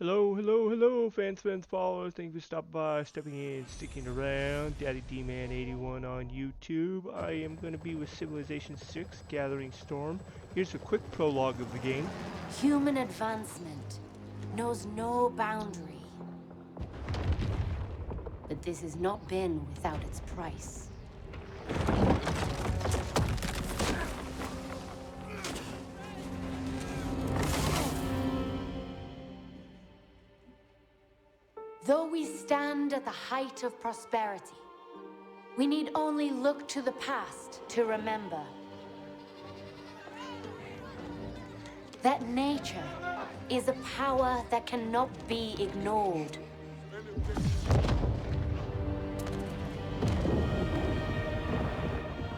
Hello, fans, followers. Thank you for stopping by, stepping in, sticking around. Daddy D-Man81 on YouTube. I am going to be with Civilization VI Gathering Storm. Here's a quick prologue of the game. Human advancement knows no boundary. But this has not been without its price. Though we stand at the height of prosperity, we need only look to the past to remember that nature is a power that cannot be ignored.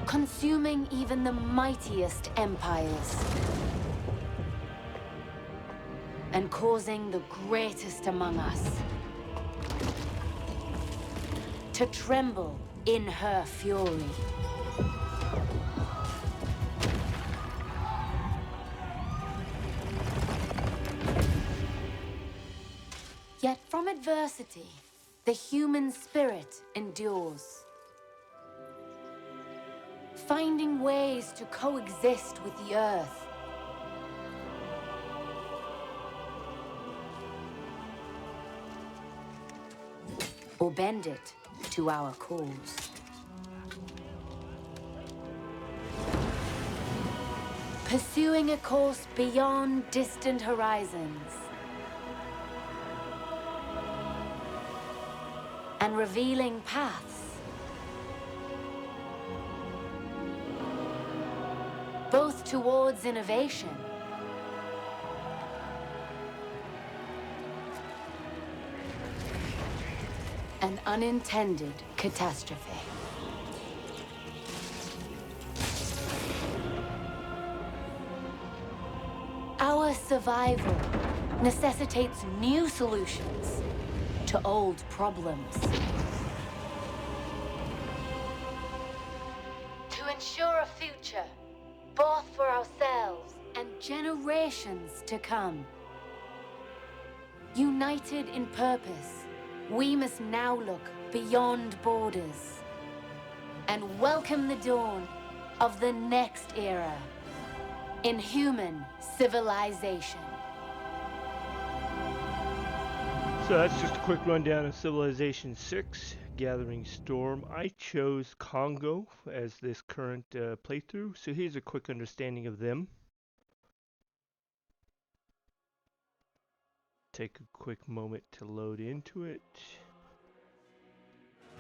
Consuming even the mightiest empires and causing the greatest among us to tremble in her fury. Yet from adversity, the human spirit endures, finding ways to coexist with the earth. Or bend it to our cause. Pursuing a course beyond distant horizons. And revealing paths both towards innovation and unintended catastrophe. Our survival necessitates new solutions to old problems. To ensure a future, both for ourselves and generations to come. United in purpose, we must now look beyond borders and welcome the dawn of the next era in human civilization. So that's just a quick rundown of Civilization VI Gathering Storm. I chose Kongo as this current playthrough, so here's a quick understanding of them. Take a quick moment to load into it.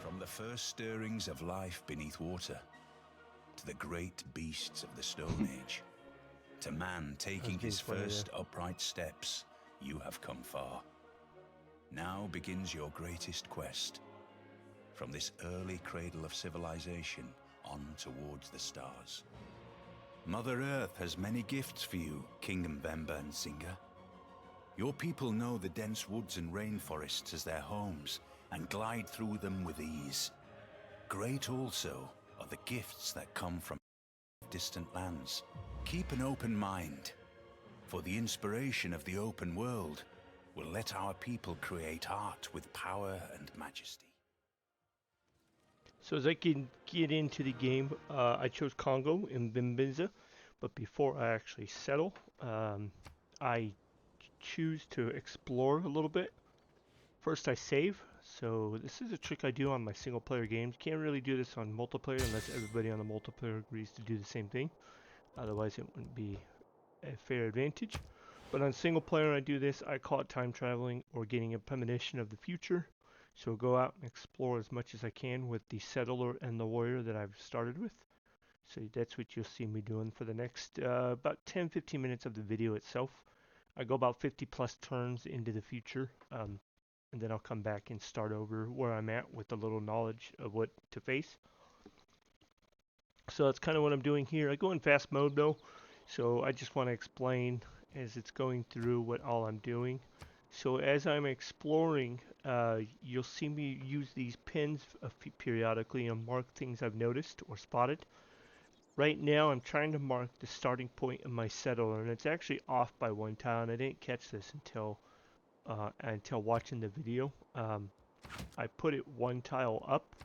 From the first stirrings of life beneath water, to the great beasts of the Stone Age, to man taking his first upright steps, you have come far. Now begins your greatest quest. From this early cradle of civilization on towards the stars. Mother Earth has many gifts for you, King Mvemba A Nzinga. Your people know the dense woods and rainforests as their homes and glide through them with ease. Great also are the gifts that come from distant lands. Keep an open mind, for the inspiration of the open world will let our people create art with power and majesty. So as I can get into the game, I chose Kongo in Mvemba, but before I actually settle, I choose to explore a little bit. First I save, so this is a trick I do on my single player games. Can't really do this on multiplayer unless everybody on the multiplayer agrees to do the same thing. Otherwise it wouldn't be a fair advantage. But on single player I do this, I call it time traveling or getting a premonition of the future. So go out and explore as much as I can with the settler and the warrior that I've started with. So that's what you'll see me doing for the next about 10-15 minutes of the video itself. I go about 50 plus turns into the future, and then I'll come back and start over where I'm at with a little knowledge of what to face. So that's kind of what I'm doing here. I go in fast mode though, so I just want to explain as it's going through what all I'm doing. So as I'm exploring, you'll see me use these pins periodically and mark things I've noticed or spotted. Right now I'm trying to mark the starting point of my settler, and it's actually off by one tile, and I didn't catch this until until watching the video. I put it one tile up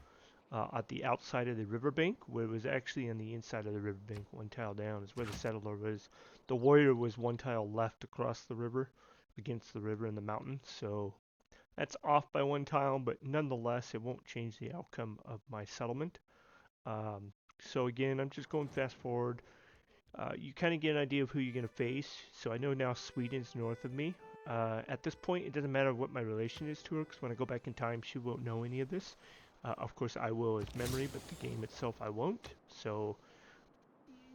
at the outside of the riverbank, where it was actually on the inside of the riverbank. One tile down is where the settler was. The warrior was one tile left across the river, against the river and the mountain. So that's off by one tile, but nonetheless, it won't change the outcome of my settlement. So again, I'm just going fast forward. You kind of get an idea of who you're going to face. So I know now Sweden's north of me. At this point, it doesn't matter what my relation is to her, because when I go back in time, she won't know any of this. Of course, I will as memory, but the game itself I won't. So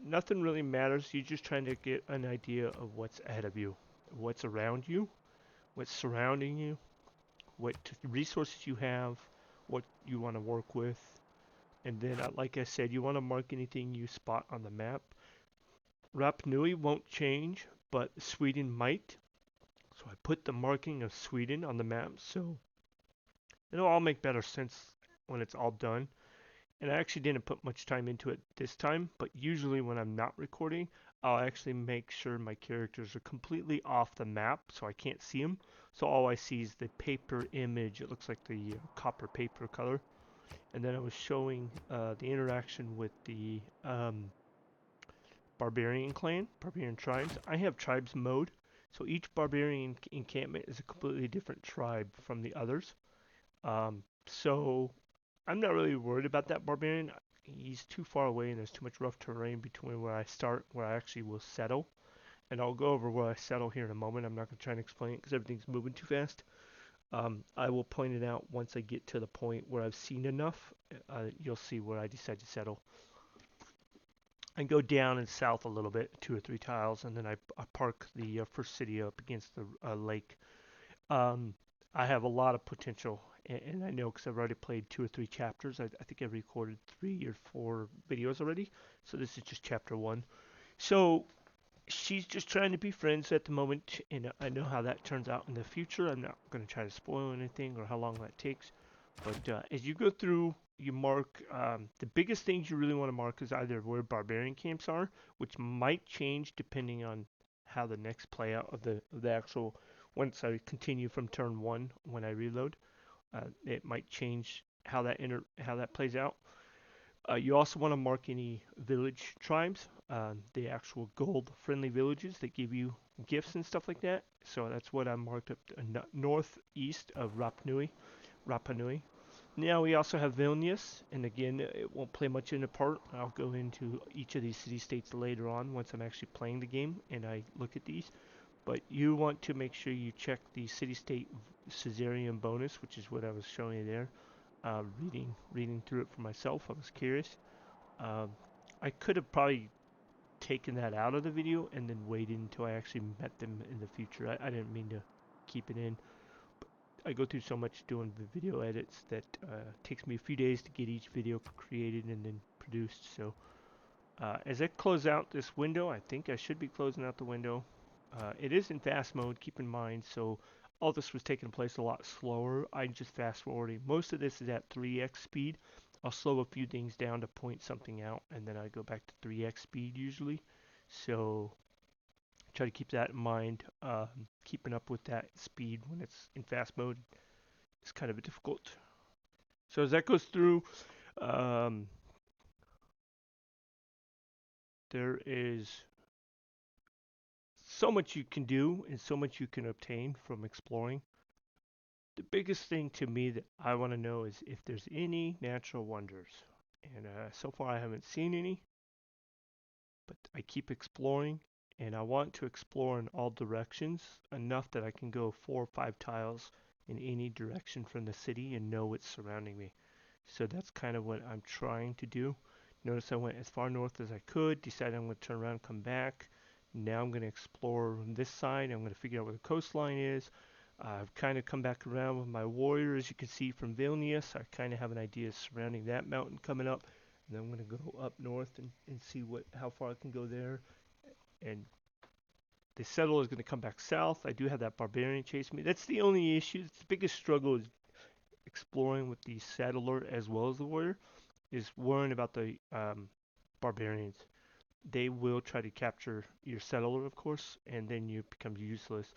nothing really matters. You're just trying to get an idea of what's ahead of you, what's around you, what's surrounding you, what resources you have, what you want to work with. And then, like I said, you want to mark anything you spot on the map. Rap Nui won't change, but Sweden might. So I put the marking of Sweden on the map, so it'll all make better sense when it's all done. And I actually didn't put much time into it this time, but usually when I'm not recording, I'll actually make sure my characters are completely off the map so I can't see them. So all I see is the paper image. It looks like the copper paper color. And then I was showing the interaction with the barbarian clan, barbarian tribes. I have tribes mode, so each barbarian encampment is a completely different tribe from the others. So I'm not really worried about that barbarian. He's too far away and there's too much rough terrain between where I start, where I actually will settle. And I'll go over where I settle here in a moment. I'm not going to try and explain it because everything's moving too fast. I will point it out once I get to the point where I've seen enough. You'll see where I decide to settle. I go down and south a little bit, 2 or 3 tiles, and then I park the first city up against the lake. I have a lot of potential, and I know because I've already played 2 or 3 chapters. I think I've recorded 3 or 4 videos already, so this is just chapter 1. So she's just trying to be friends at the moment, and I know how that turns out in the future. I'm not going to try to spoil anything or how long that takes. But as you go through, you mark the biggest things you really want to mark is either where barbarian camps are, which might change depending on how the next play out of the actual. Once I continue from turn 1 when I reload, it might change how that plays out. You also want to mark any village tribes, the actual gold friendly villages that give you gifts and stuff like that. So that's what I marked up northeast of Rapa Nui. Now we also have Vilnius, and again, it won't play much in a part. I'll go into each of these city-states later on once I'm actually playing the game and I look at these. But you want to make sure you check the city-state Caesarian bonus, which is what I was showing you there. Reading through it for myself, I was curious. I could have probably taken that out of the video and then waited until I actually met them in the future. I didn't mean to keep it in. I go through so much doing the video edits that takes me a few days to get each video created and then produced. So as I close out this window, I think I should be closing out the window. It is in fast mode, keep in mind, so all this was taking place a lot slower. I'm just fast forwarding. Most of this is at 3x speed. I'll slow a few things down to point something out, and then I go back to 3x speed usually. So try to keep that in mind. Keeping up with that speed when it's in fast mode is kind of difficult. So as that goes through, there is so much you can do and so much you can obtain from exploring. The biggest thing to me that I want to know is if there's any natural wonders. And so far I haven't seen any, but I keep exploring and I want to explore in all directions enough that I can go 4 or 5 tiles in any direction from the city and know what's surrounding me. So that's kind of what I'm trying to do. Notice I went as far north as I could, decided I'm going to turn around and come back. Now I'm going to explore this side. I'm going to figure out where the coastline is. I've kind of come back around with my warrior, as you can see from Vilnius. I kind of have an idea surrounding that mountain coming up. And then I'm going to go up north and see how far I can go there. And the settler is going to come back south. I do have that barbarian chasing me. That's the only issue. The biggest struggle is exploring with the settler as well as the warrior, is worrying about the barbarians. They will try to capture your settler, of course, and then you become useless.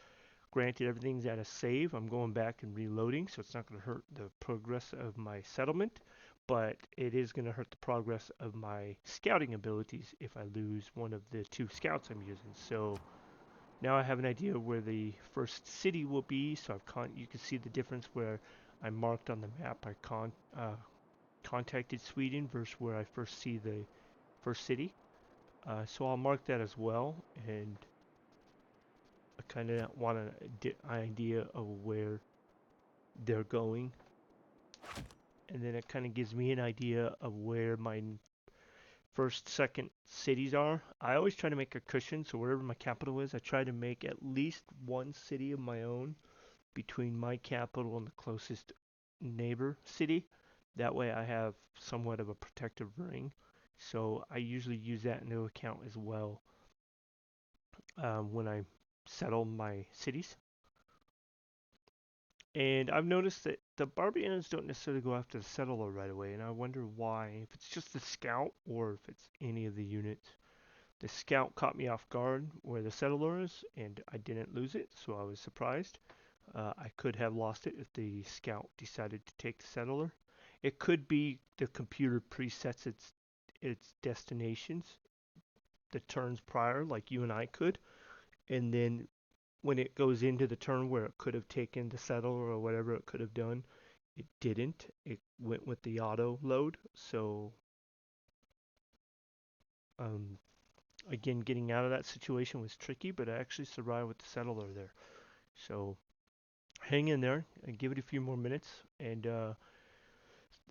Granted, everything's at a save. I'm going back and reloading, so it's not going to hurt the progress of my settlement, but it is going to hurt the progress of my scouting abilities if I lose one of the 2 scouts I'm using. So now I have an idea where the first city will be. So you can see the difference where I marked on the map. Contacted Sweden versus where I first see the first city. So I'll mark that as well, and I kind of want an idea of where they're going, and then it kind of gives me an idea of where my first, second cities are. I always try to make a cushion, so wherever my capital is, I try to make at least one city of my own between my capital and the closest neighbor city. That way I have somewhat of a protective ring. So I usually use that into account as well when I settle my cities. And I've noticed that the barbarians don't necessarily go after the settler right away, and I wonder why. If it's just the scout or if it's any of the units. The scout caught me off guard where the settler is, and I didn't lose it, so I was surprised. I could have lost it if the scout decided to take the settler. It could be the computer presets its destinations the turns prior, like you and I could, and then when it goes into the turn where it could have taken the settler or whatever it could have done, it didn't. It went with the auto load. So um, again, getting out of that situation was tricky, but I actually survived with the settler there. So hang in there and give it a few more minutes, and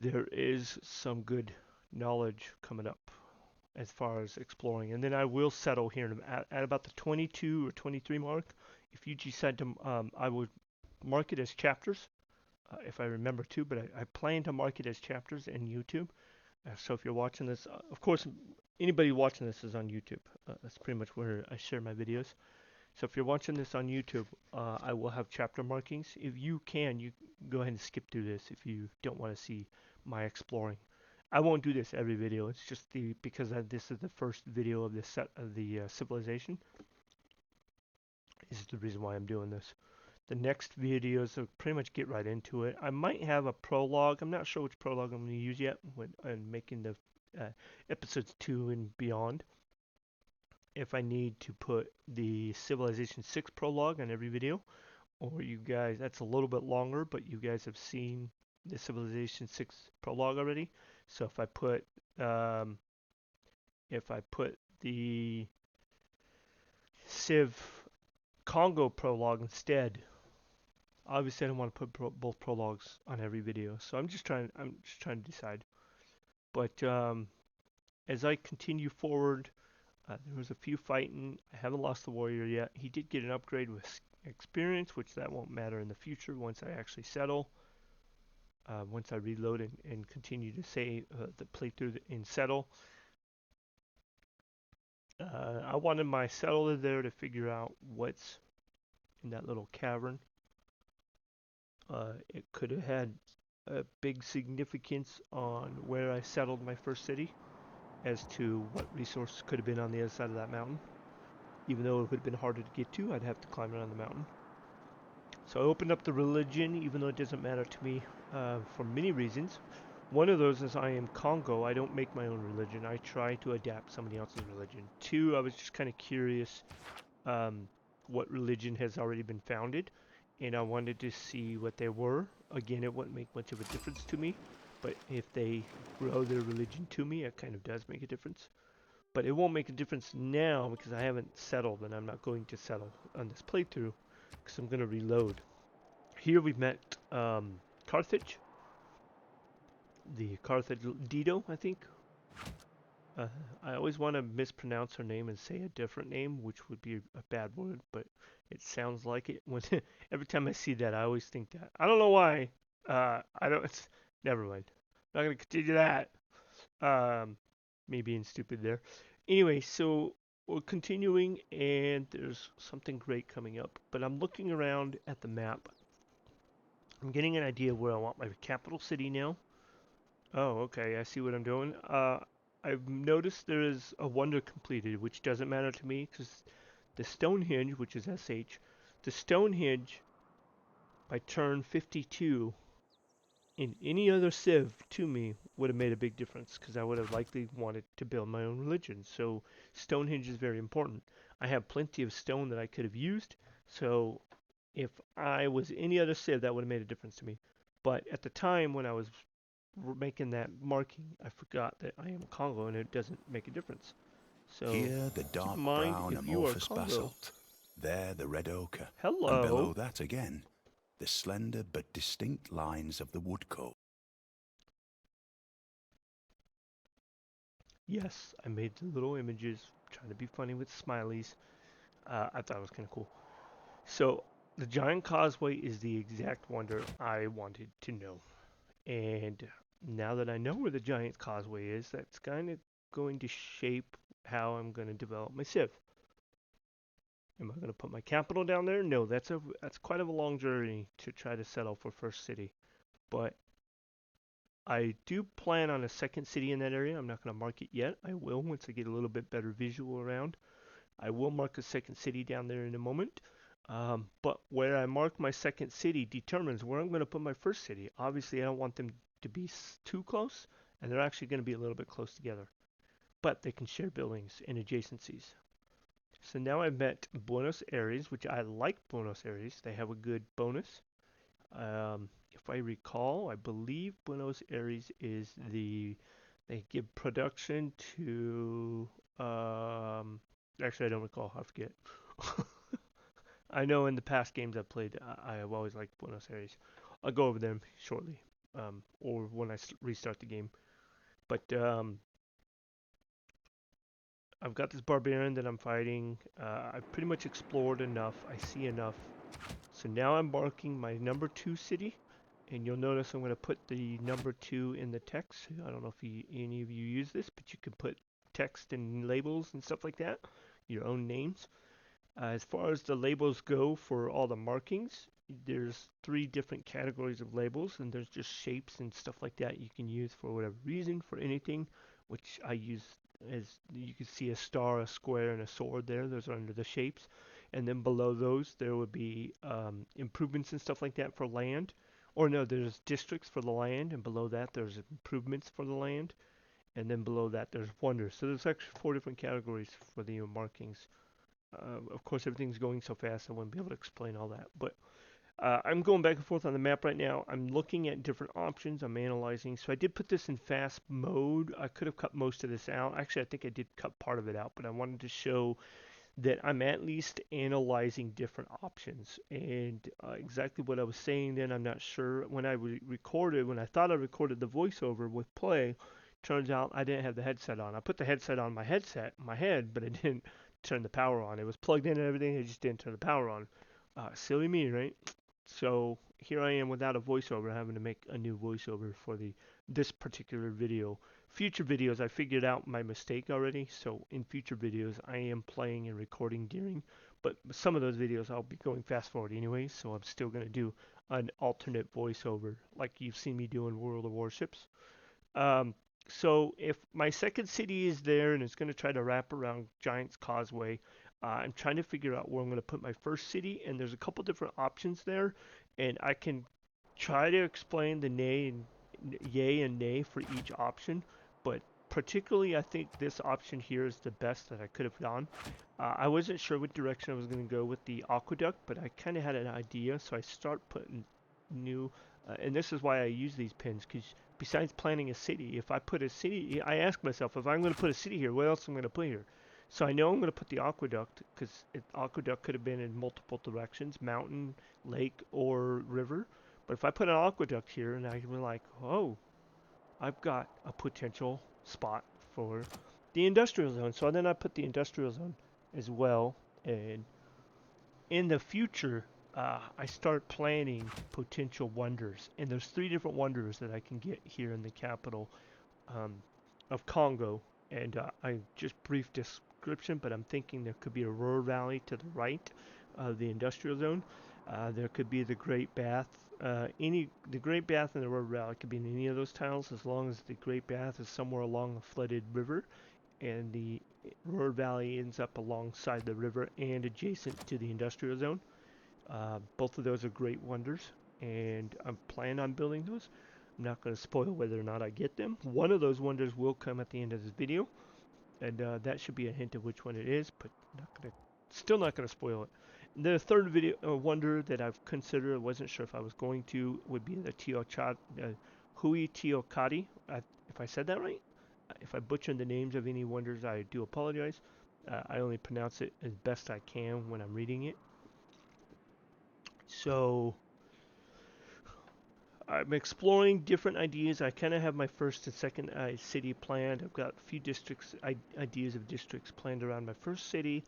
there is some good knowledge coming up as far as exploring. And then I will settle here at about the 22 or 23 mark. If you decide to, I would mark it as chapters, if I remember to, but I plan to mark it as chapters in YouTube. So if you're watching this, of course, anybody watching this is on YouTube. That's pretty much where I share my videos. So if you're watching this on YouTube, I will have chapter markings. If you can, you go ahead and skip through this if you don't want to see my exploring. I won't do this every video. It's just because this is the first video of this set of the civilization. This is the reason why I'm doing this. The next videos will pretty much get right into it. I might have a prologue. I'm not sure which prologue I'm going to use yet when I'm making the episodes 2 and beyond. If I need to put the Civilization 6 prologue on every video, or you guys, that's a little bit longer, but you guys have seen the Civilization 6 prologue already. So if I put the Civ Kongo prologue instead, obviously I don't want to put both prologues on every video. So I'm just trying to decide. But as I continue forward, there was a few fighting. I haven't lost the warrior yet. He did get an upgrade with experience, which that won't matter in the future once I actually settle. Once I reload and continue to say the playthrough and settle. I wanted my settler there to figure out what's in that little cavern. It could have had a big significance on where I settled my first city as to what resources could have been on the other side of that mountain. Even though it would have been harder to get to, I'd have to climb around the mountain. So I opened up the religion, even though it doesn't matter to me for many reasons. One of those is I am Congo. I don't make my own religion. I try to adapt somebody else's religion. Two, I was just kind of curious what religion has already been founded, and I wanted to see what they were. Again, it wouldn't make much of a difference to me, but if they grow their religion to me, it kind of does make a difference. But it won't make a difference now because I haven't settled, and I'm not going to settle on this playthrough because I'm going to reload. Here we've met Carthage, the Carthage Dido, I think. I always want to mispronounce her name and say a different name, which would be a bad word, but it sounds like it. When every time I see that, I always think that. I don't know why. I don't. It's never mind. I'm not gonna continue that. Me being stupid there. Anyway, so we're continuing, and there's something great coming up. But I'm looking around at the map. I'm getting an idea of where I want my capital city now. Oh, okay. I see what I'm doing. I've noticed there is a wonder completed, which doesn't matter to me because the Stonehenge, which is SH, the Stonehenge by turn 52 in any other civ to me would have made a big difference because I would have likely wanted to build my own religion. So Stonehenge is very important. I have plenty of stone that I could have used. So if I was any other civ, that would have made a difference to me. But at the time when I was making that marking, I forgot that I am Congo and it doesn't make a difference. So Here the keep dark in mind brown if you are amorphous Congo, basalt, there the red ochre, and below hello. that again, the slender but distinct lines of the woodcut. Yes, I made the little images, trying to be funny with smileys. I thought it was kind of cool. So the giant causeway is the exact wonder I wanted to know. And now that I know where the giant causeway is, that's kind of going to shape how I'm going to develop my civ. Am I going to put my capital down there? No, that's quite of a long journey to try to settle for first city. But I do plan on a second city in that area. I'm not going to mark it yet. I will once I get a little bit better visual around. I will mark a second city down there in a moment. But where I mark my second city determines where I'm going to put my first city. Obviously, I don't want them to be too close, and they're actually going to be a little bit close together. But they can share buildings and adjacencies. So now I've met Buenos Aires, which I like Buenos Aires. They have a good bonus. If I recall, I believe Buenos Aires is they give production to, actually I don't recall, I forget. I know in the past games I've played, I have always liked Buenos Aires. I'll go over them shortly, or when I restart the game. But I've got this barbarian that I'm fighting. I've pretty much explored enough. I see enough. So now I'm marking my number 2 city. And you'll notice I'm going to put the number 2 in the text. I don't know if any of you use this, but you can put text and labels and stuff like that, your own names. As far as the labels go for all the markings, there's 3 different categories of labels, and there's just shapes and stuff like that you can use for whatever reason, for anything, which I use as you can see a star, a square, and a sword there. Those are under the shapes. And then below those, there would be improvements and stuff like that for land. Or no, there's districts for the land, and below that, there's improvements for the land. And then below that, there's wonders. So there's actually 4 different categories for the markings. Of course, everything's going so fast I wouldn't be able to explain all that. But I'm going back and forth on the map right now. I'm looking at different options. I'm analyzing. So I did put this in fast mode. I could have cut most of this out. Actually, I think I did cut part of it out, but I wanted to show that I'm at least analyzing different options. And exactly what I was saying then, I'm not sure. When I recorded, when I thought I recorded the voiceover with play, turns out I didn't have the headset on. I put the headset on my head, but I didn't turn the power on. It was plugged in and everything. I just didn't turn the power on. Silly me, right? So here I am without a voiceover, having to make a new voiceover for this particular video. Future videos, I figured out my mistake already, so in future videos I am playing and recording during, but some of those videos I'll be going fast forward anyway, so I'm still going to do an alternate voiceover like you've seen me do in World of Warships. So if my second city is there and it's going to try to wrap around Giant's Causeway, I'm trying to figure out where I'm going to put my first city, and there's a couple different options there, and I can try to explain the yay and nay for each option, but particularly I think this option here is the best that I could have gone. I wasn't sure what direction I was going to go with the aqueduct, but I kind of had an idea, so I start putting new, and this is why I use these pins, because besides planning a city, if I put a city, I ask myself, if I'm going to put a city here, what else am I going to put here? So I know I'm going to put the aqueduct, because aqueduct could have been in multiple directions, mountain, lake, or river. But if I put an aqueduct here, and I can be like, oh, I've got a potential spot for the industrial zone. So then I put the industrial zone as well. And in the future, I start planning potential wonders. And there's 3 different wonders that I can get here in the capital um, of Congo. And I just brief description, but I'm thinking there could be a Ruhr Valley to the right of the industrial zone. There could be the Great Bath. The Great Bath and the Ruhr Valley could be in any of those tiles, as long as the Great Bath is somewhere along a flooded river, and the Ruhr Valley ends up alongside the river and adjacent to the industrial zone. Both of those are great wonders, and I'm planning on building those. I'm not going to spoil whether or not I get them. One of those wonders will come at the end of this video, and that should be a hint of which one it is, but still not going to spoil it. The third video wonder that I've considered, I wasn't sure if I was going to, would be the Hui Teokati. If I said that right. If I butchered the names of any wonders, I do apologize. I only pronounce it as best I can when I'm reading it. So I'm exploring different ideas. I kind of have my first and second city planned. I've got a few ideas of districts planned around my first city.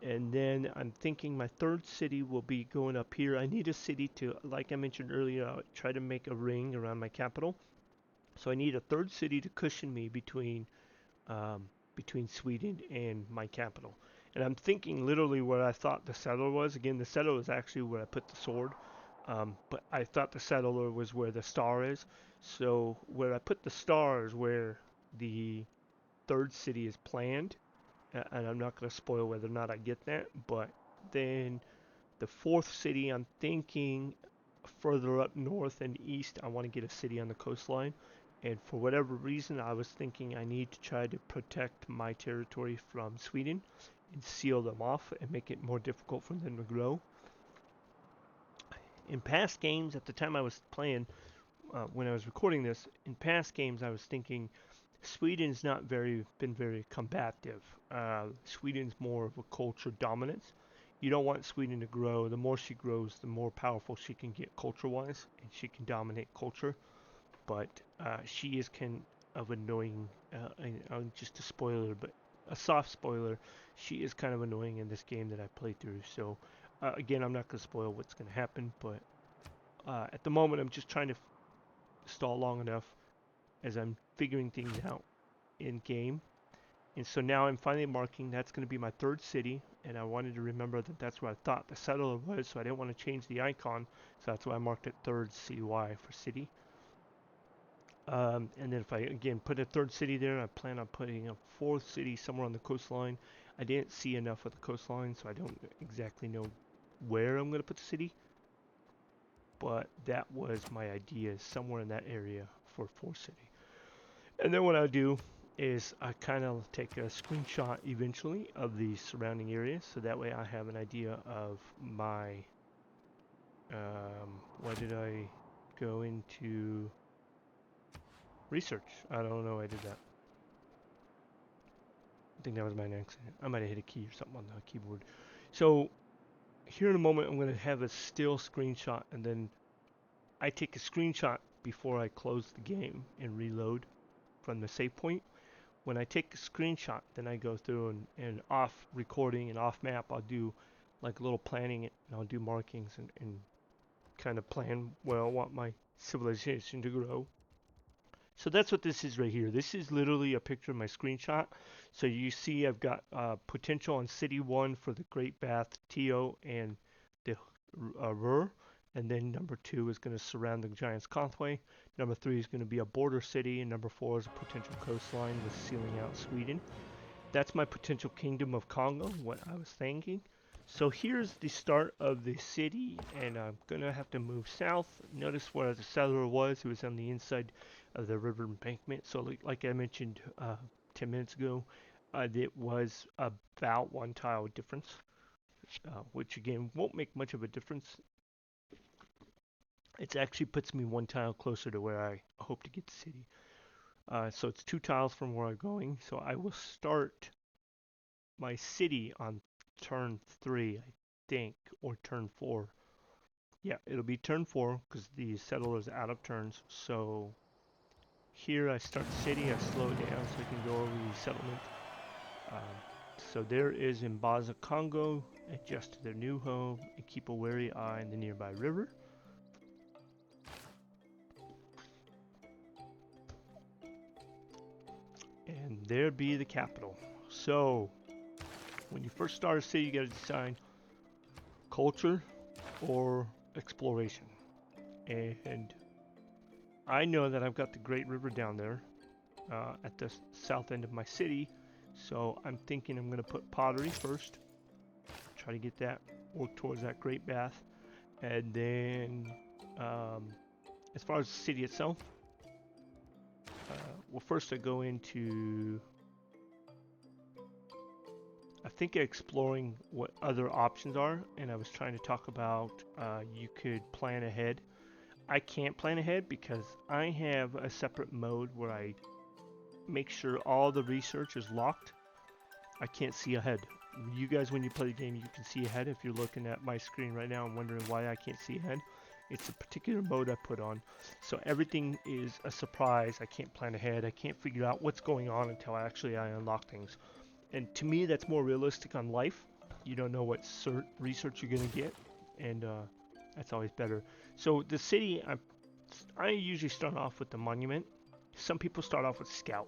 And then I'm thinking my third city will be going up here. I need a city to, like I mentioned earlier, try to make a ring around my capital. So I need a third city to cushion me between Sweden and my capital. And I'm thinking literally where I thought the settler was. Again, the settler was actually where I put the sword. But I thought the settler was where the star is. So where I put the star is where the third city is planned. And I'm not going to spoil whether or not I get that. But then the fourth city, I'm thinking further up north and east, I want to get a city on the coastline. And for whatever reason, I was thinking I need to try to protect my territory from Sweden and seal them off and make it more difficult for them to grow. In past games, at the time I was playing, when I was recording this, in past games I was thinking Sweden's not been very combative. Sweden's more of a culture dominance. You don't want Sweden to grow. The more she grows, the more powerful she can get culture-wise, and she can dominate culture. But she is kind of annoying. Just a spoiler, but a soft spoiler. She is kind of annoying in this game that I played through. So again, I'm not going to spoil what's going to happen, but at the moment, I'm just trying to stall long enough as I'm figuring things out in game. And so now I'm finally marking that's going to be my third city, and I wanted to remember that that's where I thought the settler was, so I didn't want to change the icon, so that's why I marked it third CY for city. And then if I, again, put a third city there, I plan on putting a fourth city somewhere on the coastline. I didn't see enough of the coastline, so I don't exactly know where I'm going to put the city. But that was my idea, somewhere in that area for fourth city. And then what I do is I kind of take a screenshot eventually of the surrounding areas, so that way I have an idea of my, why did I go into research? I don't know I did that. I think that was my accident. I might have hit a key or something on the keyboard. So here in a moment I'm going to have a still screenshot, and then I take a screenshot before I close the game and reload from the save point. When I take a screenshot, then I go through and off recording and off map, I'll do like a little planning, and I'll do markings and kind of plan where I want my civilization to grow. So that's what this is right here. This is literally a picture of my screenshot. So you see I've got potential on City 1 for the Great Bath, Teo, and the Ruhr. And then number 2 is going to surround the Giant's Causeway. Number 3 is going to be a border city. And number 4 is a potential coastline with sealing out Sweden. That's my potential kingdom of Kongo, what I was thinking. So here's the start of the city, and I'm going to have to move south. Notice where the settler was. He was on the inside of the river embankment. So like I mentioned 10 minutes ago, it was about one tile difference, which again won't make much of a difference. It actually puts me one tile closer to where I hope to get the city. So it's 2 tiles from where I'm going. So I will start my city on turn 3, I think, or turn 4. Yeah, it'll be turn 4 because the settler is out of turns. So here I start the city, I slow it down so I can go over the settlement. So there is Mvemba Congo, adjust to their new home, and keep a wary eye on the nearby river. And there be the capital. So when you first start a city, you got to decide culture or exploration. And I know that I've got the Great River down there at the south end of my city, so I'm thinking I'm going to put pottery first. Try to get that, work towards that Great Bath. And then, as far as the city itself, well, first I go into, I think, exploring what other options are, and I was trying to talk about you could plan ahead. I can't plan ahead because I have a separate mode where I make sure all the research is locked. I can't see ahead. You guys, when you play the game, you can see ahead. If you're looking at my screen right now and wondering why I can't see ahead, it's a particular mode I put on. So everything is a surprise. I can't plan ahead. I can't figure out what's going on until I unlock things. And to me, that's more realistic on life. You don't know what research you're going to get, and that's always better. So the city, I usually start off with the monument. Some people start off with scout.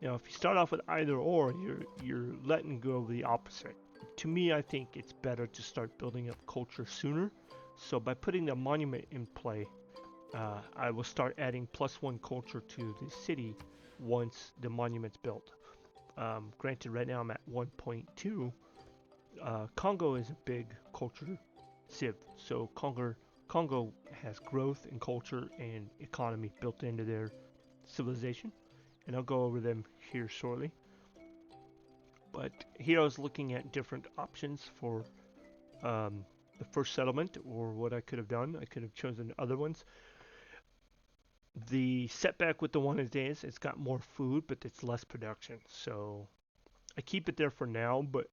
You know, if you start off with either or, you're letting go of the opposite. To me, I think it's better to start building up culture sooner. So by putting the monument in play, I will start adding +1 culture to the city once the monument's built. Granted, right now I'm at 1.2. Congo is a big culture civ, so Congo has growth and culture and economy built into their civilization, and I'll go over them here shortly. But here I was looking at different options for the first settlement, or what I could have done. I could have chosen other ones. The setback with the one is it's got more food, but it's less production. So I keep it there for now, but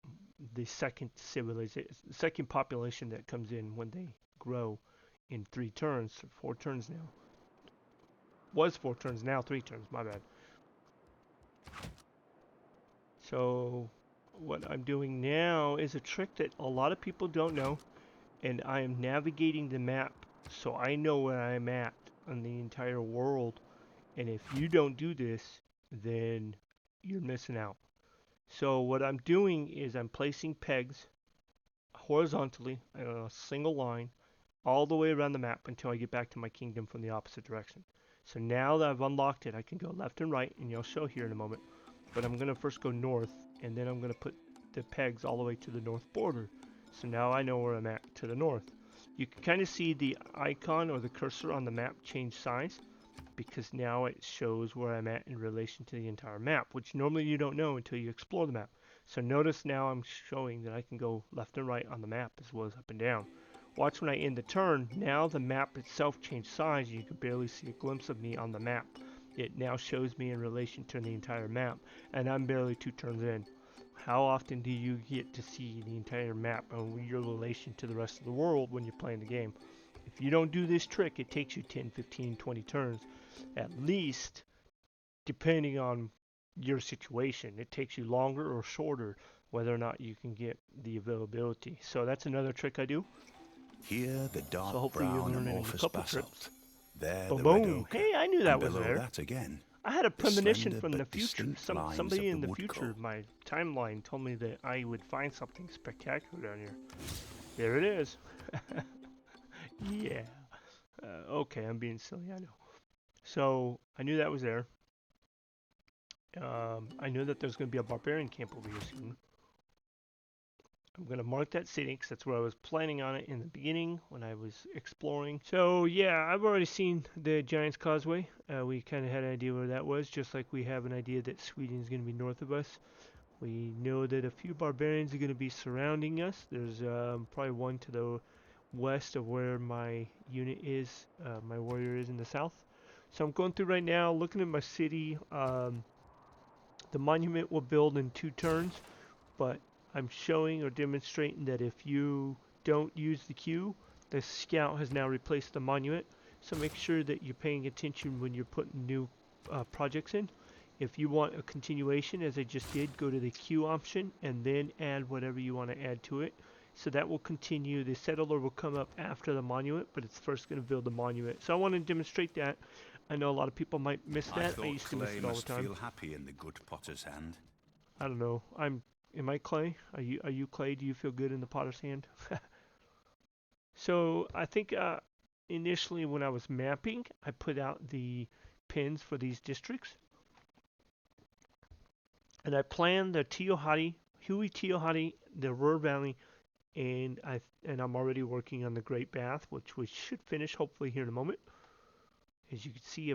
the second civilization, second population that comes in when they grow in 3 turns, 4 turns now. Was 4 turns, now 3 turns, my bad. So what I'm doing now is a trick that a lot of people don't know, and I am navigating the map so I know where I'm at on the entire world. And if you don't do this, then you're missing out. So what I'm doing is I'm placing pegs horizontally in a single line all the way around the map until I get back to my kingdom from the opposite direction. So now that I've unlocked it, I can go left and right, and you'll show here in a moment. But I'm going to first go north, and then I'm going to put the pegs all the way to the north border. So now I know where I'm at to the north. You can kind of see the icon or the cursor on the map change size, because now it shows where I'm at in relation to the entire map, which normally you don't know until you explore the map. So notice now I'm showing that I can go left and right on the map as well as up and down. Watch when I end the turn, now the map itself changed size. You can barely see a glimpse of me on the map. It now shows me in relation to the entire map, and I'm barely 2 turns in. How often do you get to see the entire map and your relation to the rest of the world when you're playing the game? If you don't do this trick, it takes you 10, 15, 20 turns at least, depending on your situation. It takes you longer or shorter, whether or not you can get the availability. So that's another trick I do. Here the dark So hopefully you'll brown learn it in a amorphous couple basalt. trips. There Boom, the red boom. ochre. Hey, I knew that and was below there. that again, I had a the premonition slender from the but future. distinct lines Somebody of in the the wood future, coal. my timeline told me that I would find something spectacular down here. There it is. Yeah. Okay, I'm being silly, I know. So I knew that was there. I knew that there's going to be a barbarian camp over here soon. I'm going to mark that city because that's where I was planning on it in the beginning when I was exploring. So yeah, I've already seen the Giant's Causeway. We kind of had an idea where that was, just like we have an idea that Sweden is going to be north of us. We know that a few barbarians are going to be surrounding us. There's probably one to the west of where my unit is, my warrior is in the south. So I'm going through right now, looking at my city. The monument will build in 2 turns, but I'm showing or demonstrating that if you don't use the queue, the scout has now replaced the monument. So make sure that you're paying attention when you're putting new projects in. If you want a continuation, as I just did, go to the queue option and then add whatever you want to add to it. So that will continue. The settler will come up after the monument, but it's first going to build the monument. So I want to demonstrate that. I know a lot of people might miss that. I used to miss it all the time. Feel happy in the good potter's hand. I don't know. Am I clay? Are you clay? Do you feel good in the potter's hand? So I think initially when I was mapping, I put out the pins for these districts. And I planned the Huey Tiohati, the Ruhr Valley, and I'm already working on the Great Bath, which we should finish hopefully here in a moment. As you can see,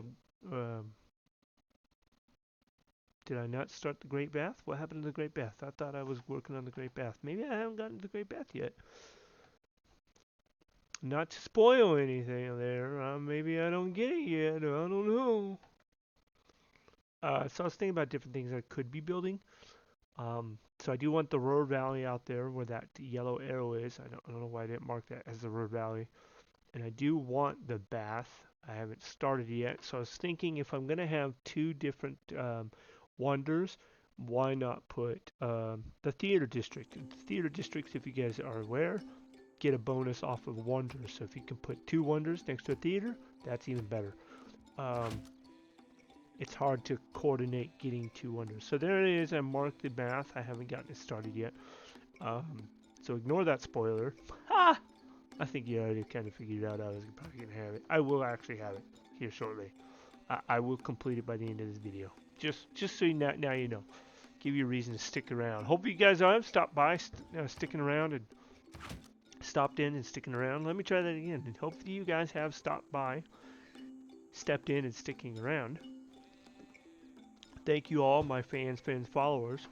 did I not start the Great Bath? What happened to the Great Bath? I thought I was working on the Great Bath. Maybe I haven't gotten to the Great Bath yet. Not to spoil anything there. Maybe I don't get it yet. I don't know. So I was thinking about different things I could be building. So I do want the Ruhr Valley out there where that yellow arrow is. I don't know why I didn't mark that as the Ruhr Valley. And I do want the bath. I haven't started yet. So I was thinking if I'm going to have two different wonders, why not put the theater district? The theater districts, if you guys are aware, get a bonus off of wonders. So if you can put two wonders next to a theater, that's even better. It's hard to coordinate getting two wonders. So there it is. I marked the bath. I haven't gotten it started yet. So ignore that spoiler. Ha! I think you already kind of figured out I was probably going to have it. I will actually have it here shortly. I will complete it by the end of this video. Just so now you know. Give you a reason to stick around. Hope you guys have stopped by, sticking around and stopped in and sticking around. Let me try that again. And hopefully you guys have stopped by, stepped in and sticking around. Thank you all, my fans, followers,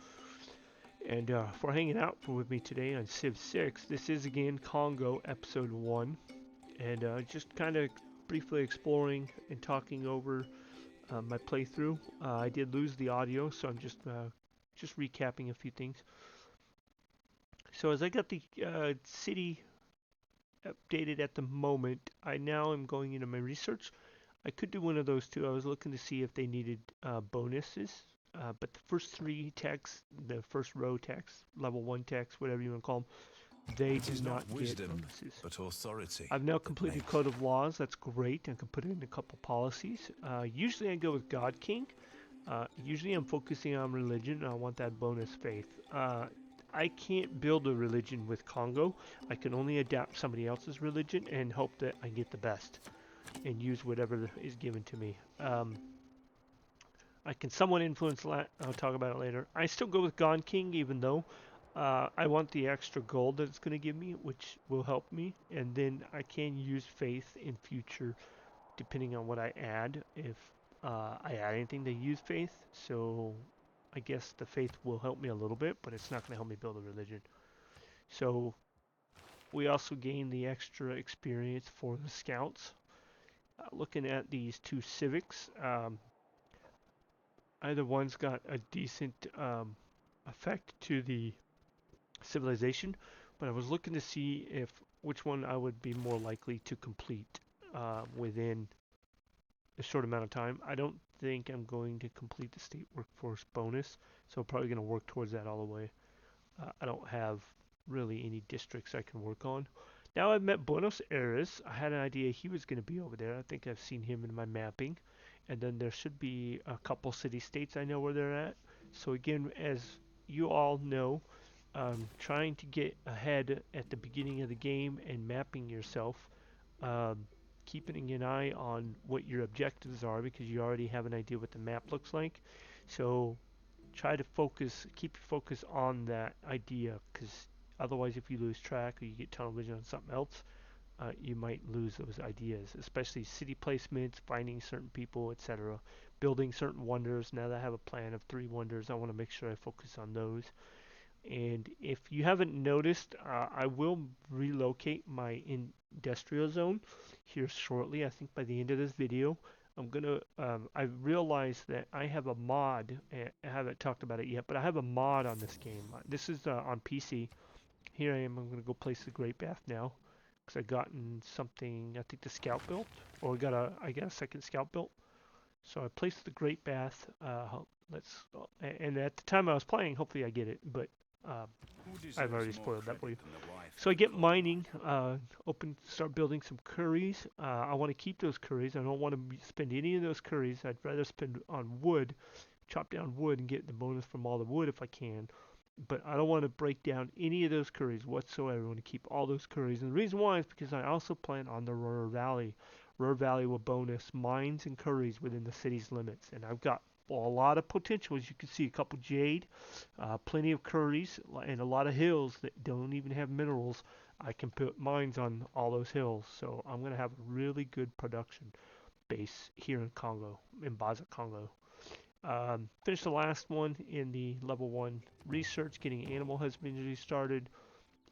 and for hanging out with me today on Civ 6. This is again Kongo Episode 1, and just kind of briefly exploring and talking over my playthrough. I did lose the audio, so I'm just recapping a few things. So as I got the city updated at the moment, I now am going into my research. I could do one of those two. I was looking to see if they needed bonuses, but the first three texts, the first row text, level 1 text, whatever you want to call them, they do not get bonuses. But authority. I've now completed Code of Laws. That's great. I can put in a couple policies. Usually I go with God King. Usually I'm focusing on religion. And I want that bonus faith. I can't build a religion with Kongo. I can only adapt somebody else's religion and hope that I get the best and use whatever is given to me. I can somewhat influence that. I'll talk about it later. I still go with God King, even though I want the extra gold that it's going to give me, which will help me. And then I can use faith in future, depending on what I add. If I add anything to use faith, so I guess the faith will help me a little bit, but it's not going to help me build a religion. So we also gain the extra experience for the scouts. Looking at these two civics, either one's got a decent effect to the civilization, but I was looking to see if which one I would be more likely to complete within a short amount of time. I don't think I'm going to complete the state workforce bonus, so I'm probably going to work towards that all the way. I don't have really any districts I can work on. Now I've met Buenos Aires. I had an idea he was going to be over there. I think I've seen him in my mapping. And then there should be a couple city-states I know where they're at. So again, as you all know, trying to get ahead at the beginning of the game and mapping yourself, keeping an eye on what your objectives are because you already have an idea what the map looks like. So try to keep your focus on that idea, because otherwise if you lose track or you get tunnel vision on something else, you might lose those ideas, especially city placements, finding certain people, etc. Building certain wonders. Now that I have a plan of 3 wonders, I want to make sure I focus on those. And if you haven't noticed, I will relocate my industrial zone here shortly. I think by the end of this video, I'm gonna. I realized that I have a mod. I haven't talked about it yet, but I have a mod on this game. This is on PC. Here I am. I'm gonna go place the Great Bath now, because I gotten something. I think the scout built, or I got a second scout built. So I placed the Great Bath. And at the time I was playing, hopefully I get it, but I've already spoiled that for you. So I get mining, start building some curries. I want to keep those curries. I don't want to spend any of those curries. I'd rather spend on wood, chop down wood and get the bonus from all the wood if I can. But I don't want to break down any of those curries whatsoever. I want to keep all those curries. And the reason why is because I also plan on the Ruhr Valley. Ruhr Valley will bonus mines and curries within the city's limits. And I've got a lot of potential. As you can see, a couple jade, plenty of curries, and a lot of hills that don't even have minerals. I can put mines on all those hills, so I'm going to have a really good production base here in Congo, in Baza, Congo. Finished the last one in the level 1 research, getting animal husbandry started.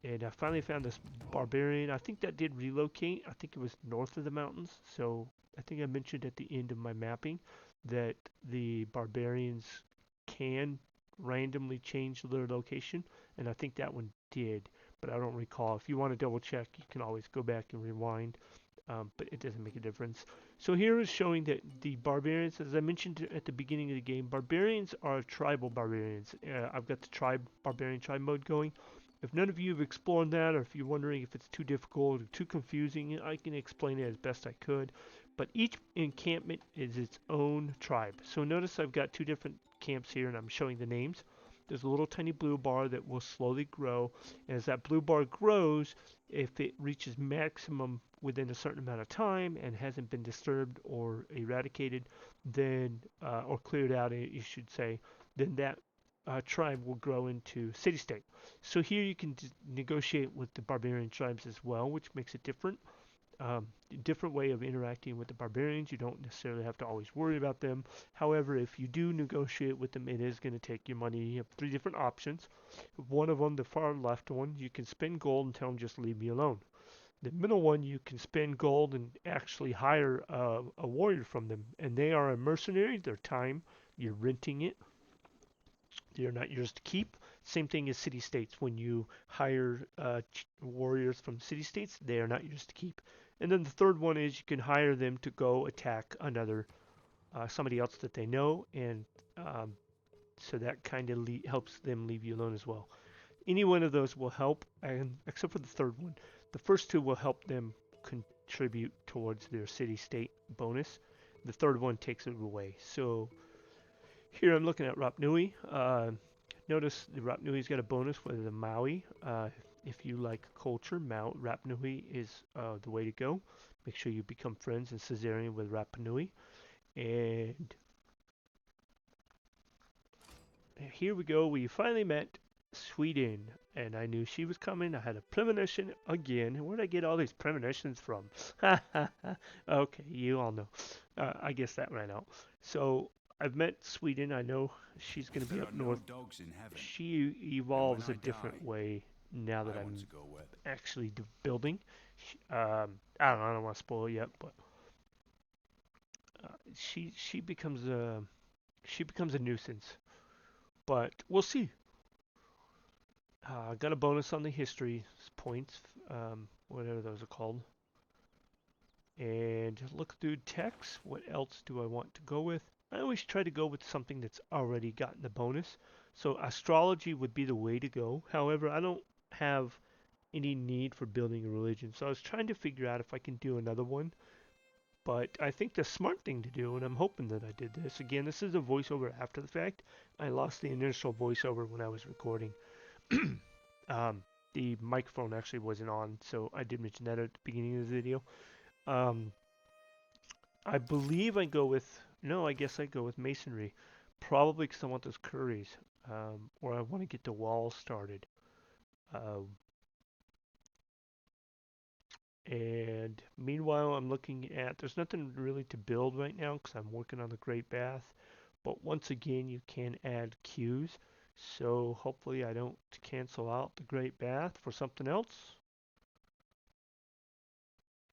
And I finally found this barbarian. I think that did relocate. I think it was north of the mountains. So I think I mentioned at the end of my mapping that the barbarians can randomly change their location. And I think that one did, but I don't recall. If you want to double check, you can always go back and rewind. But it doesn't make a difference. So here is showing that the barbarians, as I mentioned at the beginning of the game, barbarians are tribal barbarians. I've got the barbarian tribe mode going. If none of you have explored that, or if you're wondering if it's too difficult or too confusing, I can explain it as best I could. But each encampment is its own tribe. So notice I've got 2 different camps here, and I'm showing the names. There's a little tiny blue bar that will slowly grow. And as that blue bar grows, if it reaches maximum within a certain amount of time and hasn't been disturbed or eradicated, then or cleared out, you should say, then that tribe will grow into city-state. So here you can negotiate with the barbarian tribes as well, which makes it different. Different way of interacting with the barbarians. You don't necessarily have to always worry about them. However, if you do negotiate with them, it is going to take your money. You have 3 different options. One of them, the far left one, you can spend gold and tell them just leave me alone. The middle one, you can spend gold and actually hire a warrior from them. And they are a mercenary. Their time, you're renting it. They're not yours to keep. Same thing as city-states. When you hire warriors from city-states, they are not yours to keep. And then the third one is you can hire them to go attack another somebody else that they know, and so that kind of helps them leave you alone as well. Any one of those will help, and except for the third one. The first 2 will help them contribute towards their city-state bonus. The third one takes it away. So here I'm looking at Rap Nui. Notice the Rap Nui's got a bonus with the Maui. If you like culture, Rap Nui is the way to go. Make sure you become friends and Caesarean with Rap Nui. And here we go. We finally met Sweden. And I knew she was coming. I had a premonition again. Where did I get all these premonitions from? Okay, you all know. I guess that ran out. So I've met Sweden. I know she's going to be up north. She evolves a different way now that I'm actually building. I don't want to spoil it yet, but she becomes a nuisance. But we'll see. Got a bonus on the history points, whatever those are called. And look through text. What else do I want to go with? I always try to go with something that's already gotten the bonus. So astrology would be the way to go. However, I don't have any need for building a religion. So I was trying to figure out if I can do another one. But I think the smart thing to do, and I'm hoping that I did this. Again, this is a voiceover after the fact. I lost the initial voiceover when I was recording. The microphone actually wasn't on, so I did mention that at the beginning of the video. I believe I go with, no, I guess I go with masonry. Probably because I want those curries, or I want to get the walls started. And meanwhile, I'm looking at, there's nothing really to build right now because I'm working on the Great Bath. But once again, you can add queues. So hopefully I don't cancel out the Great Bath for something else.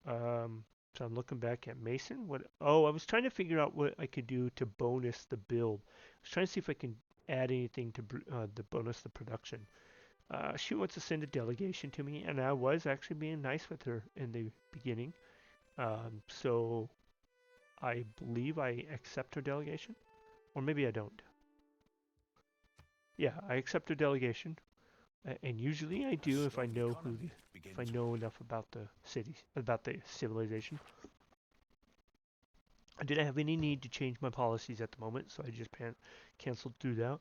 So I'm looking back at Mason. I was trying to figure out what I could do to bonus the build. I was trying to see if I can add anything to the bonus the production. She wants to send a delegation to me, and I was actually being nice with her in the beginning. So I believe I accept her delegation, or maybe I don't. Yeah, I accept her delegation, and usually I do if I know if I know enough about the city, about the civilization. I didn't have any need to change my policies at the moment, so I just canceled through that.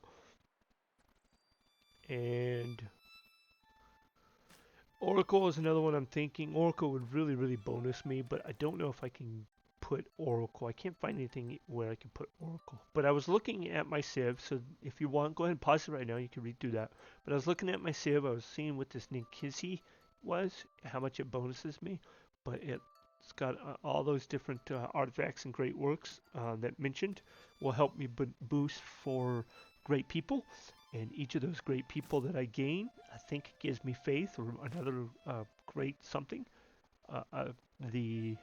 And Oracle is another one I'm thinking. Oracle would really bonus me, but I don't know if I can put Oracle. I can't find anything where I can put Oracle. But I was looking at my Civ, so if you want, go ahead and pause it right now. You can read through that. But I was looking at my Civ. I was seeing what this Ninkisi was, how much it bonuses me. But it's got all those different artifacts and great works that mentioned will help me boost for great people. And each of those great people that I gain, I think gives me faith or another great something. The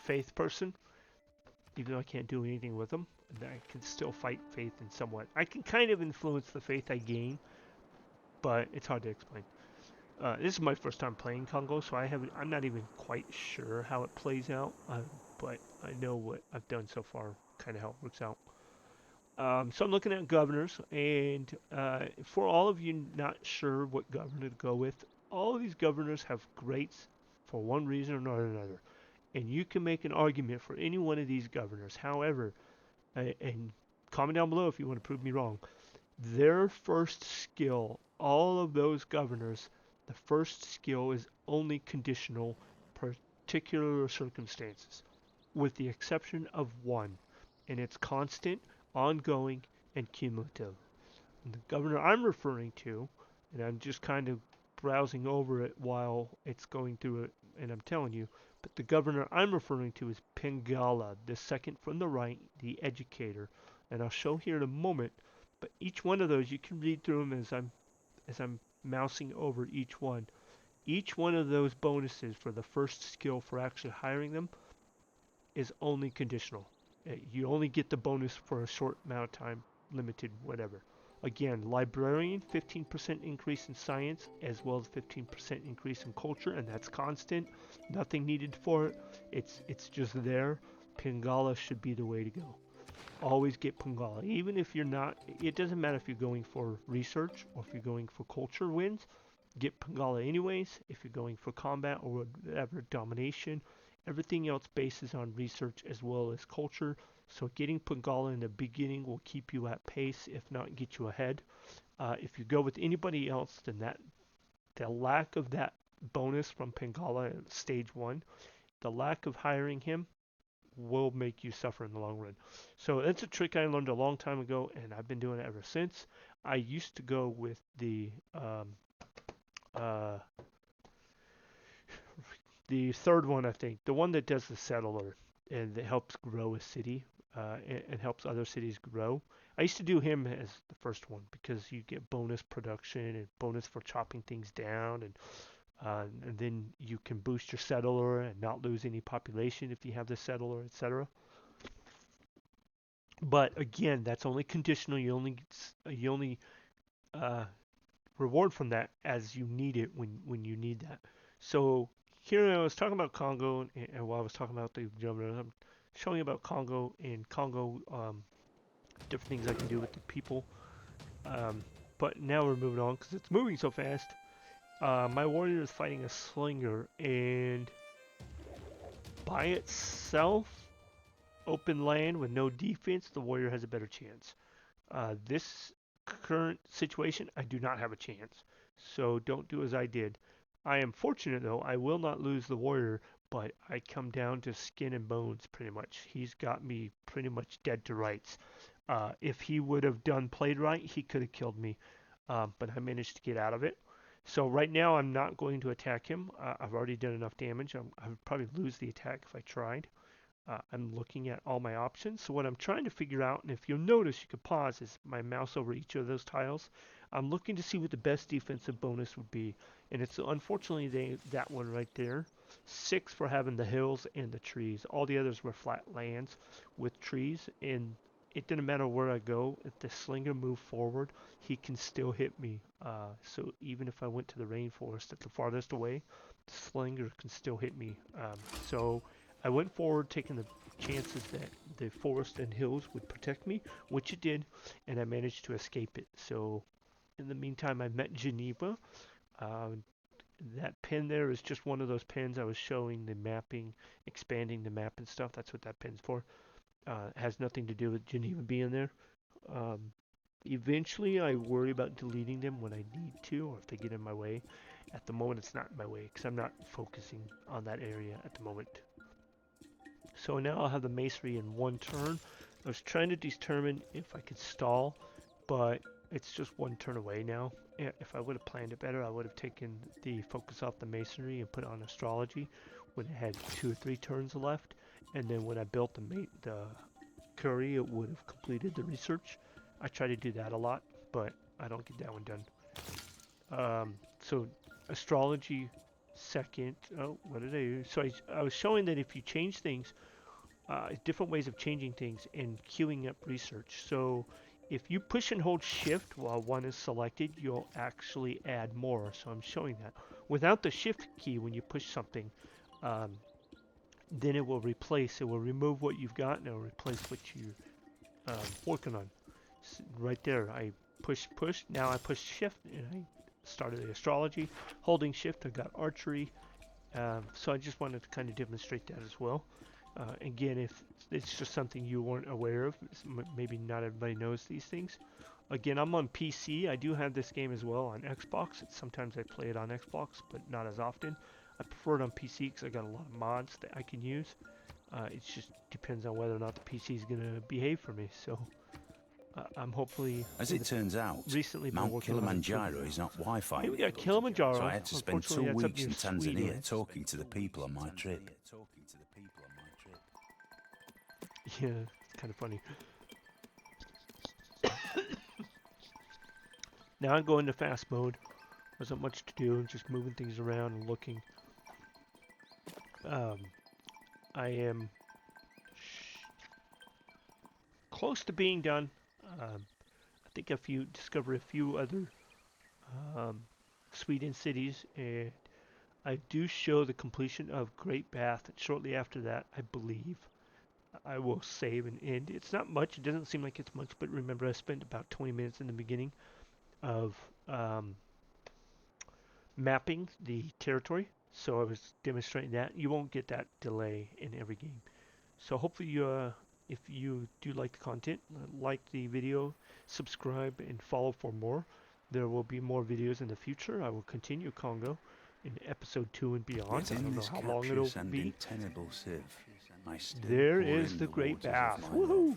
faith person, even though I can't do anything with them, and I can still fight faith in somewhat. I can kind of influence the faith I gain, but it's hard to explain. This is my first time playing Kongo, so I'm not even quite sure how it plays out, but I know what I've done so far, kind of how it works out. So I'm looking at governors, and for all of you not sure what governor to go with, all of these governors have greats for one reason or another. And you can make an argument for any one of these governors. However, and comment down below if you want to prove me wrong, their first skill, all of those governors, the first skill is only conditional particular circumstances, with the exception of one, and it's constant, ongoing, and cumulative. And the governor I'm referring to, and I'm just kind of browsing over it while it's going through it, and I'm telling you, but the governor I'm referring to is Pingala, the second from the right, the educator. And I'll show here in a moment, but each one of those, you can read through them as I'm mousing over each one. Each one of those bonuses for the first skill for actually hiring them is only conditional. You only get the bonus for a short amount of time, limited, whatever. Again, librarian, 15% increase in science, as well as 15% increase in culture, and that's constant. Nothing needed for it. It's just there. Pingala should be the way to go. Always get Pingala. Even if you're not, it doesn't matter if you're going for research or if you're going for culture wins, get Pingala anyways. If you're going for combat or whatever, domination, everything else bases on research as well as culture. So getting Pingala in the beginning will keep you at pace, if not get you ahead. If you go with anybody else, then the lack of that bonus from Pingala at stage 1, the lack of hiring him will make you suffer in the long run. So that's a trick I learned a long time ago, and I've been doing it ever since. I used to go with the third one, I think, the one that does the settler and that helps grow a city and helps other cities grow. I used to do him as the first one because you get bonus production and bonus for chopping things down, and then you can boost your settler and not lose any population if you have the settler, etc. But again, that's only conditional. You only reward from that as you need it when you need that. So here I was talking about Kongo, and while I was talking about the governor, I'm showing you about Kongo and Kongo, different things I can do with the people. But now we're moving on because it's moving so fast. My warrior is fighting a slinger, and by itself, open land with no defense, the warrior has a better chance. This current situation, I do not have a chance. So don't do as I did. I am fortunate though, I will not lose the warrior, but I come down to skin and bones pretty much. He's got me pretty much dead to rights. If he would have played right, he could have killed me. But I managed to get out of it. So right now I'm not going to attack him. I've already done enough damage. I would probably lose the attack if I tried. I'm looking at all my options. So what I'm trying to figure out, and if you'll notice, you could pause, is my mouse over each of those tiles. I'm looking to see what the best defensive bonus would be. And it's unfortunately that one right there. 6 for having the hills and the trees. All the others were flat lands with trees. And it didn't matter where I go. If the slinger moved forward, he can still hit me. So even if I went to the rainforest at the farthest away, the slinger can still hit me. So I went forward taking the chances that the forest and hills would protect me, which it did, and I managed to escape it. So in the meantime, I met Geneva. That pin there is just one of those pins I was showing the mapping, expanding the map and stuff. That's what that pin's for. It has nothing to do with Geneva being there. Eventually, I worry about deleting them when I need to, or if they get in my way. At the moment, it's not in my way, because I'm not focusing on that area at the moment. So now I'll have the masonry in one turn. I was trying to determine if I could stall, but it's just one turn away now. If I would have planned it better, I would have taken the focus off the masonry and put on astrology when it had 2 or 3 turns left. And then when I built the curry, it would have completed the research. I try to do that a lot, but I don't get that one done. So astrology second. Oh, what did I do? So I was showing that if you change things, different ways of changing things and queuing up research. So if you push and hold shift while one is selected, you'll actually add more. So I'm showing that. Without the shift key, when you push something, then it will remove what you've got and it will replace what you're working on. So right there, I push, now I push shift and I started the astrology. Holding shift, I got archery. So I just wanted to kind of demonstrate that as well. Again, if it's just something you weren't aware of, maybe not everybody knows these things. Again, I'm on PC. I do have this game as well on Xbox. Sometimes I play it on Xbox, but not as often. I prefer it on PC because I got a lot of mods that I can use. It just depends on whether or not the PC is going to behave for me. So I'm hopefully. As it turns out, recently Mount Kilimanjaro is not Wi-Fi Hey, we got enabled, Kilimanjaro. so I had to spend 2 Unfortunately, that's up weeks near in Sweden. Tanzania talking to the people on my trip. Yeah, it's kind of funny. Now I'm going to fast mode. There's not much to do, just moving things around and looking. I am close to being done. I think discover a few other Sweden cities, and I do show the completion of Great Bath. And shortly after that, I believe I will save and end. It's not much. It doesn't seem like it's much, but remember I spent about 20 minutes in the beginning of mapping the territory. So I was demonstrating that. You won't get that delay in every game. So hopefully if you do like the content, like the video, subscribe and follow for more. There will be more videos in the future. I will continue Congo in episode 2 and beyond. I don't know how long it'll be. Civ, There is the Great Bath. Woohoo!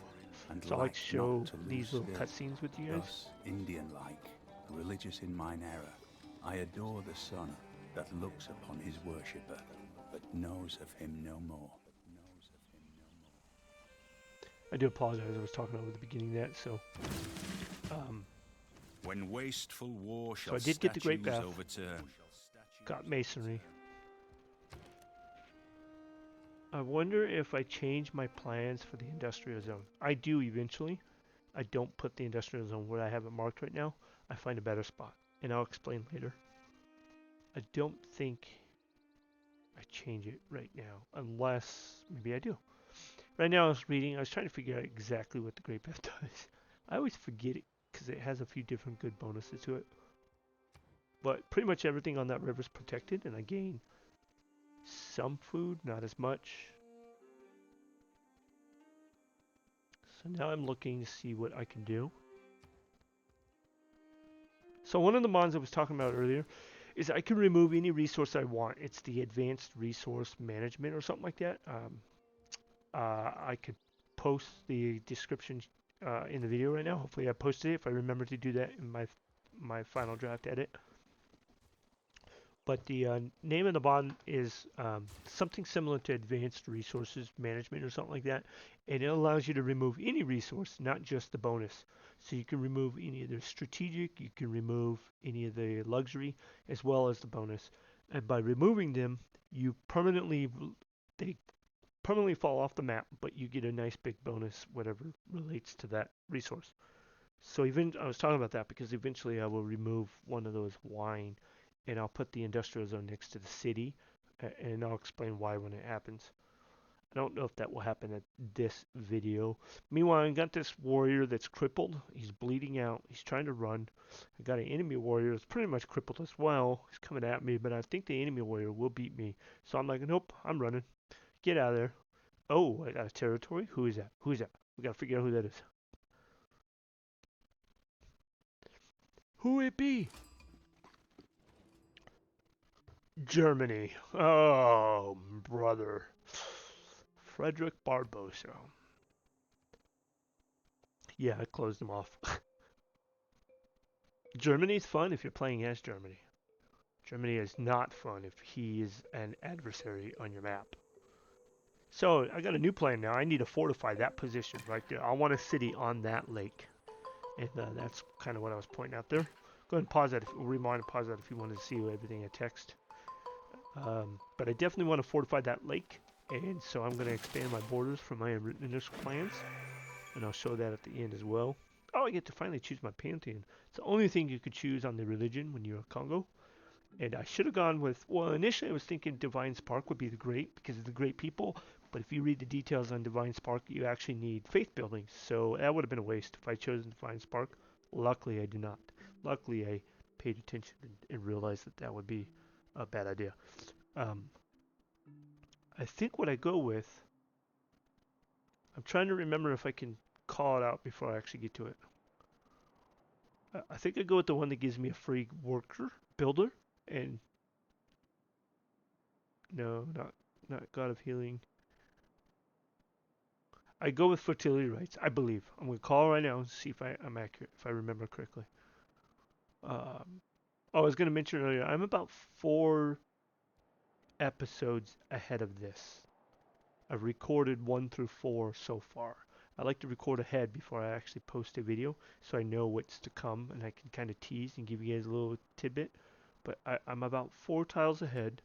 So I like to show these little cutscenes with you guys. Indian-like, religious in mine error, I adore the sun that looks upon his worshipper, but knows of him no more. I do apologize. I was talking over the beginning of that. So, when wasteful war so I did get the Great Bath. overturn. Got masonry. I wonder if I change my plans for the industrial zone. I do eventually. I don't put the industrial zone where I have it marked right now. I find a better spot, and I'll explain later. I don't think I change it right now, unless maybe I do. Right now I was trying to figure out exactly what the Great Bath does. I always forget it because it has a few different good bonuses to it. But pretty much everything on that river is protected, and I gain some food, not as much. So now I'm looking to see what I can do. So one of the mods I was talking about earlier is I can remove any resource I want. It's the advanced resource management or something like that. I could post the description in the video right now. Hopefully I posted it if I remember to do that in my final draft edit. But the name of the mod is something similar to Advanced Resources Management or something like that. And it allows you to remove any resource, not just the bonus. So you can remove any of the strategic, you can remove any of the luxury, as well as the bonus. And by removing them, they permanently fall off the map, but you get a nice big bonus, whatever relates to that resource. So even I was talking about that because eventually I will remove one of those wine, and I'll put the industrial zone next to the city, and I'll explain why when it happens. I don't know if that will happen at this video. Meanwhile, I got this warrior that's crippled. He's bleeding out. He's trying to run. I got an enemy warrior that's pretty much crippled as well. He's coming at me, but I think the enemy warrior will beat me. So I'm like, nope, I'm running. Get out of there. Oh, I got a territory? Who is that? Who is that? We gotta figure out who that is. Who it be? Germany. Oh, brother. Frederick Barbarossa. Yeah, I closed them off. Germany's fun if you're playing as Germany. Germany is not fun if he is an adversary on your map. So I got a new plan now. I need to fortify that position right there. I want a city on that lake. And that's kind of what I was pointing out there. Go ahead and pause that, rewind and pause that if you want to see everything in text. But I definitely want to fortify that lake. And so I'm going to expand my borders from my initial plans. And I'll show that at the end as well. Oh, I get to finally choose my pantheon. It's the only thing you could choose on the religion when you're a Congo. And I should have gone with, well, initially I was thinking Divine Spark would be the great because of the great people. But if you read the details on Divine Spark, you actually need faith building. So that would have been a waste if I chose Divine Spark. Luckily, I did not. Luckily, I paid attention and realized that that would be a bad idea. I think what I go with, I'm trying to remember if I can call it out before I actually get to it. I think I go with the one that gives me a free worker, builder, and no, not God of Healing. I go with fertility rights, I believe. I'm going to call right now and see if I'm accurate, if I remember correctly. Oh, I was going to mention earlier, I'm about 4 episodes ahead of this. I've recorded 1 through 4 so far. I like to record ahead before I actually post a video so I know what's to come and I can kind of tease and give you guys a little tidbit. But I'm about 4 tiles ahead.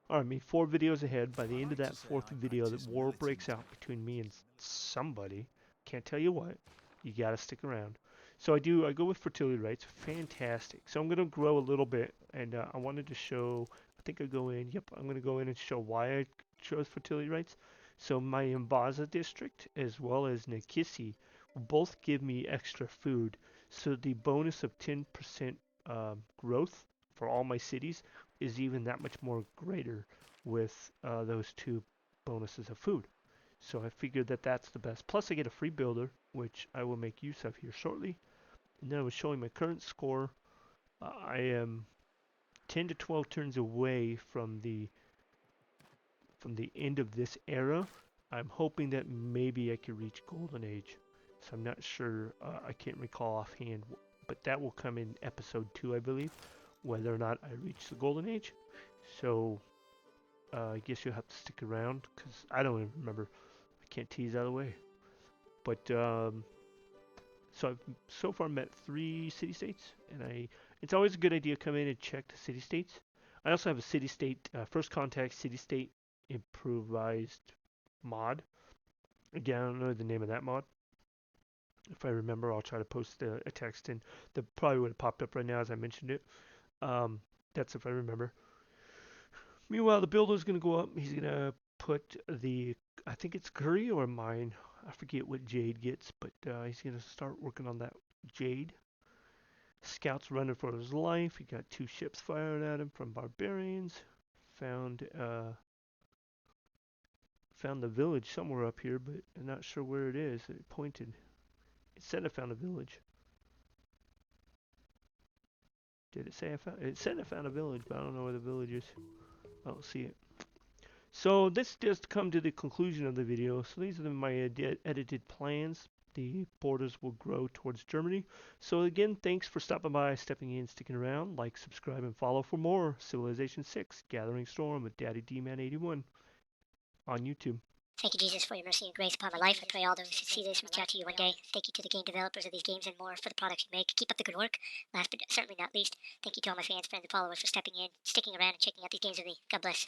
Or I mean 4 videos ahead. By the end of that 4th video, the war breaks out between me and somebody. Can't tell you what. You gotta stick around. So I go with fertility rights. Fantastic. So I'm gonna grow a little bit, and I wanted to show. I think I go in. Yep, I'm gonna go in and show why I chose fertility rights. So my Mvemba district as well as Nakisi will both give me extra food. So the bonus of 10% growth for all my cities is even that much more greater with those 2 bonuses of food. So I figured that that's the best. Plus I get a free builder, which I will make use of here shortly. And then I was showing my current score. I am 10 to 12 turns away from the end of this era. I'm hoping that maybe I could reach Golden Age. So I'm not sure. I can't recall offhand, but that will come in episode 2, I believe, whether or not I reach the Golden Age. So I guess you'll have to stick around because I don't even remember. I can't tease out of the way. But so I've so far met 3 city-states, and it's always a good idea to come in and check the city-states. I also have a city-state, first contact city-state improvised mod. Again, I don't know the name of that mod. If I remember, I'll try to post a text in. That probably would have popped up right now as I mentioned it. That's if I remember. Meanwhile, the builder's going to go up. He's going to put I think it's curry or mine. I forget what Jade gets, but he's going to start working on that Jade. Scout's running for his life. He got 2 ships fired at him from barbarians. Found the village somewhere up here, but I'm not sure where it is. It pointed. It said I found a village. Did it say I found? It said I found a village, but I don't know where the village is. I don't see it. So this just come to the conclusion of the video. So these are my edited plans. The borders will grow towards Germany. So again, thanks for stopping by, stepping in, sticking around. Like, subscribe, and follow for more Civilization VI Gathering Storm with Daddy D-Man81 on YouTube. Thank you, Jesus, for your mercy and grace upon my life. I pray all those who see this reach out to you one day. Thank you to the game developers of these games and more for the products you make. Keep up the good work. Last but certainly not least, thank you to all my fans, friends, and followers for stepping in, sticking around, and checking out these games with me. God bless.